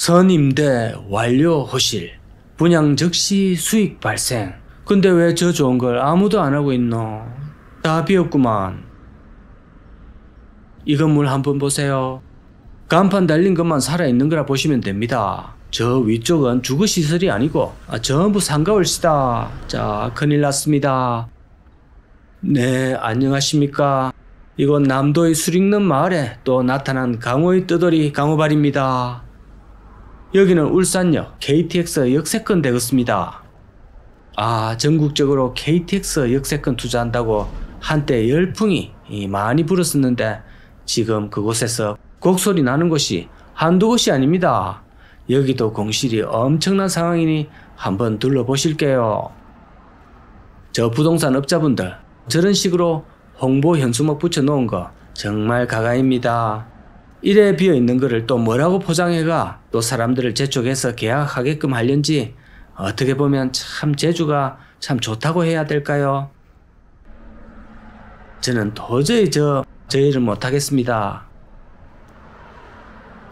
선임대 완료 호실. 분양 즉시 수익 발생. 근데 왜 저 좋은 걸 아무도 안 하고 있노? 다 비었구만. 이 건물 한번 보세요. 간판 달린 것만 살아있는 거라 보시면 됩니다. 저 위쪽은 주거시설이 아니고 전부 상가월시다. 자, 큰일 났습니다. 네, 안녕하십니까. 이곳 남도의 수릭릉 마을에 또 나타난 강호의 뜨돌이 강호발입니다. 여기는 울산역 KTX 역세권 되겠습니다. 전국적으로 KTX 역세권 투자한다고 한때 열풍이 많이 불었었는데 지금 그곳에서 곡소리 나는 곳이 한두 곳이 아닙니다. 여기도 공실이 엄청난 상황이니 한번 둘러보실게요. 저 부동산 업자분들 저런 식으로 홍보 현수막 붙여놓은 거 정말 가가입니다. 이래 비어있는 거를 또 뭐라고 포장해가 또 사람들을 재촉해서 계약하게끔 하련지 어떻게 보면 참 재주가 참 좋다고 해야 될까요? 저는 도저히 저 일을 못하겠습니다.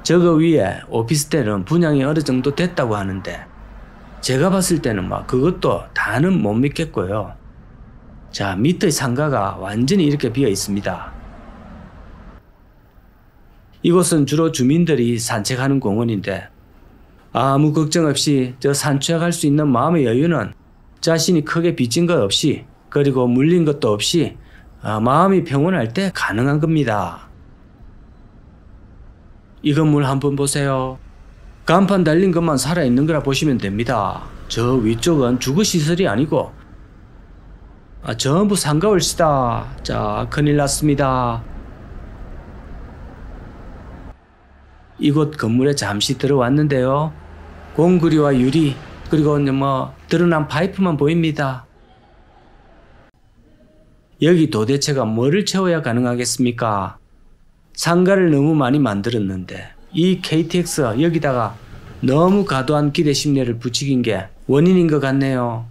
저거 위에 오피스텔은 분양이 어느 정도 됐다고 하는데 제가 봤을 때는 그것도 다는 못 믿겠고요. 자, 밑의 상가가 완전히 이렇게 비어 있습니다. 이곳은 주로 주민들이 산책하는 공원인데 아무 걱정 없이 저 산책할 수 있는 마음의 여유는 자신이 크게 빚진 것 없이 그리고 물린 것도 없이 마음이 평온할 때 가능한 겁니다. 이 건물 한번 보세요. 간판 달린 것만 살아있는 거라 보시면 됩니다. 저 위쪽은 주거시설이 아니고 전부 상가월시다. 자, 큰일 났습니다. 이곳 건물에 잠시 들어왔는데요. 공구리와 유리 그리고 드러난 파이프만 보입니다. 여기 도대체가 뭐를 채워야 가능하겠습니까? 상가를 너무 많이 만들었는데 이 KTX 여기다가 너무 과도한 기대 심리를 부추긴 게 원인인 것 같네요.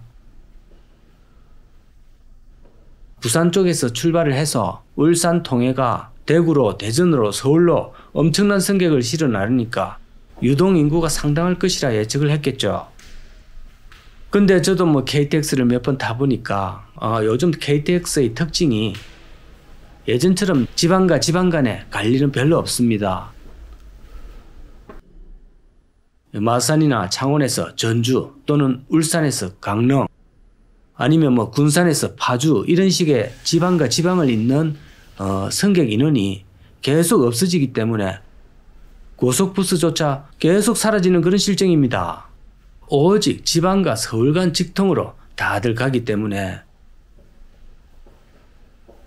부산 쪽에서 출발을 해서 울산 통해가 대구로 대전으로 서울로 엄청난 승객을 실어 나르니까 유동인구가 상당할 것이라 예측을 했겠죠. 근데 저도 KTX를 몇 번 타보니까 요즘 KTX의 특징이 예전처럼 지방과 지방 간에 갈 일은 별로 없습니다. 마산이나 창원에서 전주 또는 울산에서 강릉 아니면 군산에서 파주 이런 식의 지방과 지방을 잇는 승객 인원이 계속 없어지기 때문에 고속버스조차 계속 사라지는 그런 실정입니다. 오직 지방과 서울 간 직통으로 다들 가기 때문에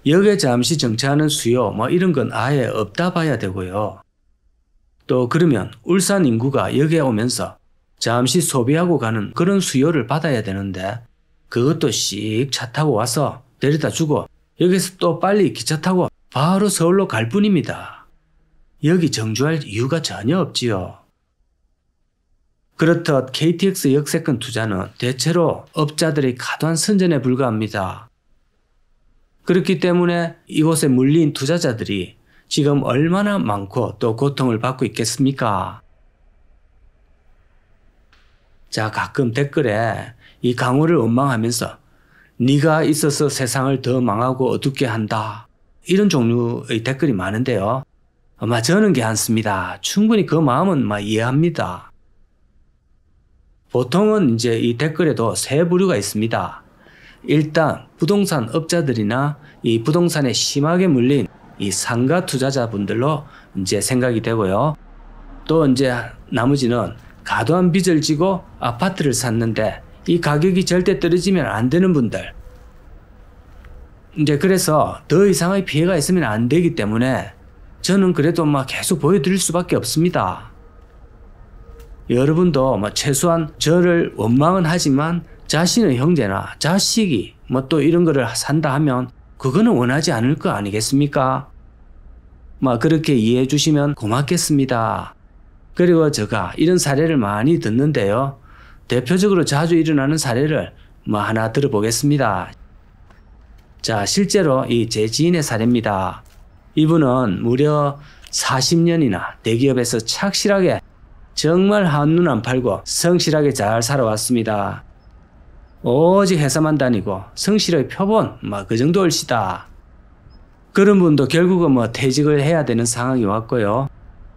역에 잠시 정차하는 수요 이런 건 아예 없다 봐야 되고요. 또 그러면 울산 인구가 역에 오면서 잠시 소비하고 가는 그런 수요를 받아야 되는데 그것도 씩 차 타고 와서 데려다 주고 여기서 또 빨리 기차 타고 바로 서울로 갈 뿐입니다. 여기 정주할 이유가 전혀 없지요. 그렇듯 KTX 역세권 투자는 대체로 업자들의 과도한 선전에 불과합니다. 그렇기 때문에 이곳에 물린 투자자들이 지금 얼마나 많고 또 고통을 받고 있겠습니까? 자, 가끔 댓글에 이 강호를 원망하면서 네가 있어서 세상을 더 망하고 어둡게 한다 이런 종류의 댓글이 많은데요. 저는 괜찮습니다. 충분히 그 마음은 이해합니다. 보통은 이제 이 댓글에도 세 부류가 있습니다. 일단 부동산 업자들이나 이 부동산에 심하게 물린 이 상가 투자자분들로 이제 생각이 되고요. 또 이제 나머지는 과도한 빚을 지고 아파트를 샀는데 이 가격이 절대 떨어지면 안 되는 분들. 이제 그래서 더 이상의 피해가 있으면 안 되기 때문에 저는 그래도 계속 보여드릴 수밖에 없습니다. 여러분도 최소한 저를 원망은 하지만 자신의 형제나 자식이 또 이런 거를 산다 하면 그거는 원하지 않을 거 아니겠습니까? 그렇게 이해해 주시면 고맙겠습니다. 그리고 제가 이런 사례를 많이 듣는데요. 대표적으로 자주 일어나는 사례를 하나 들어보겠습니다. 자, 실제로 이 제 지인의 사례입니다. 이분은 무려 40년이나 대기업에서 착실하게 정말 한눈 안 팔고 성실하게 잘 살아왔습니다. 오직 회사만 다니고 성실하게 표본 그 정도 얼씨다. 그런 분도 결국은 퇴직을 해야 되는 상황이 왔고요.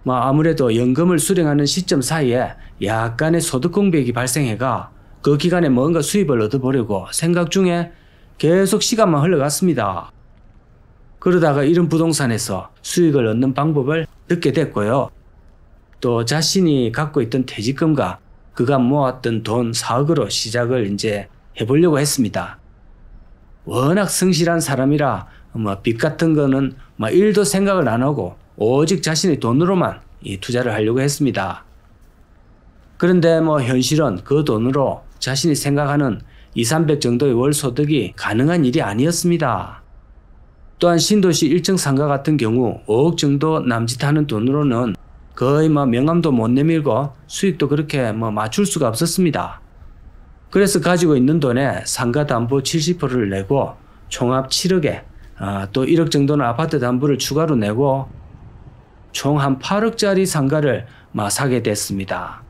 아무래도 연금을 수령하는 시점 사이에 약간의 소득 공백이 발생해가 그 기간에 뭔가 수입을 얻어보려고 생각 중에 계속 시간만 흘러갔습니다. 그러다가 이런 부동산에서 수익을 얻는 방법을 듣게 됐고요. 또 자신이 갖고 있던 퇴직금과 그가 모았던 돈 4억으로 시작을 이제 해보려고 했습니다. 워낙 성실한 사람이라 빚 같은 거는 1도 생각을 안 하고 오직 자신의 돈으로만 이 투자를 하려고 했습니다. 그런데 현실은 그 돈으로 자신이 생각하는 200~300 정도의 월 소득이 가능한 일이 아니었습니다. 또한 신도시 1층 상가 같은 경우 5억 정도 남짓하는 돈으로는 거의 명함도 못 내밀고 수익도 그렇게 맞출 수가 없었습니다. 그래서 가지고 있는 돈에 상가 담보 70%를 내고 총합 7억에 또 1억 정도는 아파트 담보를 추가로 내고 총 한 8억짜리 상가를 사게 됐습니다.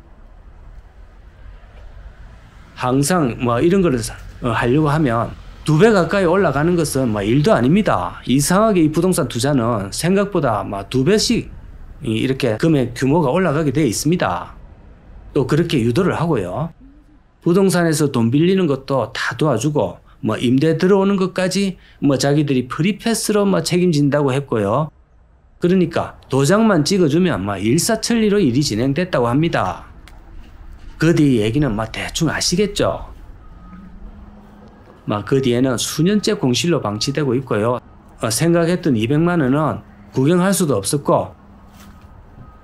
항상 이런 거를 하려고 하면 2배 가까이 올라가는 것은 일도 아닙니다. 이상하게 이 부동산 투자는 생각보다 2배씩 이렇게 금액 규모가 올라가게 되어 있습니다. 또 그렇게 유도를 하고요. 부동산에서 돈 빌리는 것도 다 도와주고 임대 들어오는 것까지 자기들이 프리패스로 책임진다고 했고요. 그러니까 도장만 찍어주면 일사천리로 일이 진행됐다고 합니다. 그 뒤 얘기는 대충 아시겠죠? 그 뒤에는 수년째 공실로 방치되고 있고요. 생각했던 200만 원은 구경할 수도 없었고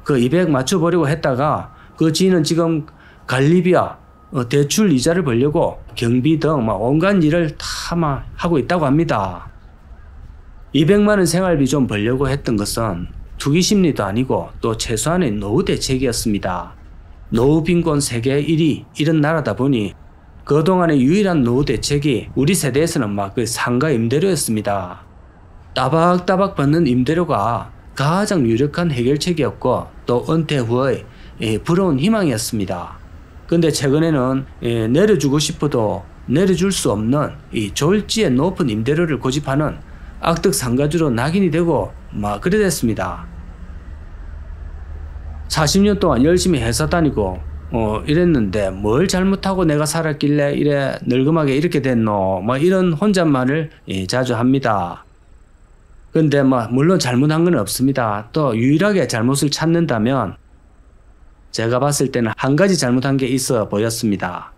그 200 맞춰보려고 했다가 그 지인은 지금 관리비와 대출 이자를 벌려고 경비 등 온갖 일을 다 하고 있다고 합니다. 200만 원 생활비 좀 벌려고 했던 것은 투기 심리도 아니고 또 최소한의 노후 대책이었습니다. 노후 빈곤 세계 1위 이런 나라다 보니 그동안의 유일한 노후 대책이 우리 세대에서는 그 상가 임대료였습니다. 따박따박 받는 임대료가 가장 유력한 해결책이었고 또 은퇴 후의 부러운 희망이었습니다. 근데 최근에는 내려주고 싶어도 내려줄 수 없는 이 졸지에 높은 임대료를 고집하는 악덕 상가주로 낙인이 되고 그래 됐습니다. 40년 동안 열심히 회사 다니고 이랬는데 뭘 잘못하고 내가 살았길래 이래 늙음하게 이렇게 됐노 이런 혼잣말을 자주 합니다. 근데 물론 잘못한 건 없습니다. 또 유일하게 잘못을 찾는다면 제가 봤을 때는 한 가지 잘못한 게 있어 보였습니다.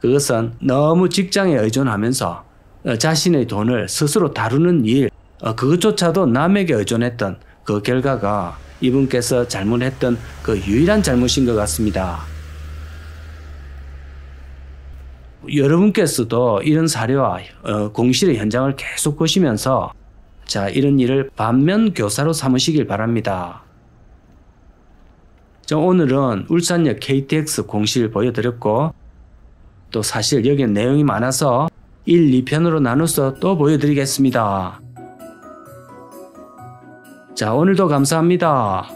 그것은 너무 직장에 의존하면서 자신의 돈을 스스로 다루는 일, 그것조차도 남에게 의존했던 그 결과가 이분께서 잘못했던 그 유일한 잘못인 것 같습니다. 여러분께서도 이런 사례와 공실의 현장을 계속 보시면서 이런 일을 반면교사로 삼으시길 바랍니다. 오늘은 울산역 KTX 공실 보여드렸고 또 사실 여기는 내용이 많아서 1, 2편으로 나눠서 또 보여드리겠습니다. 오늘도 감사합니다.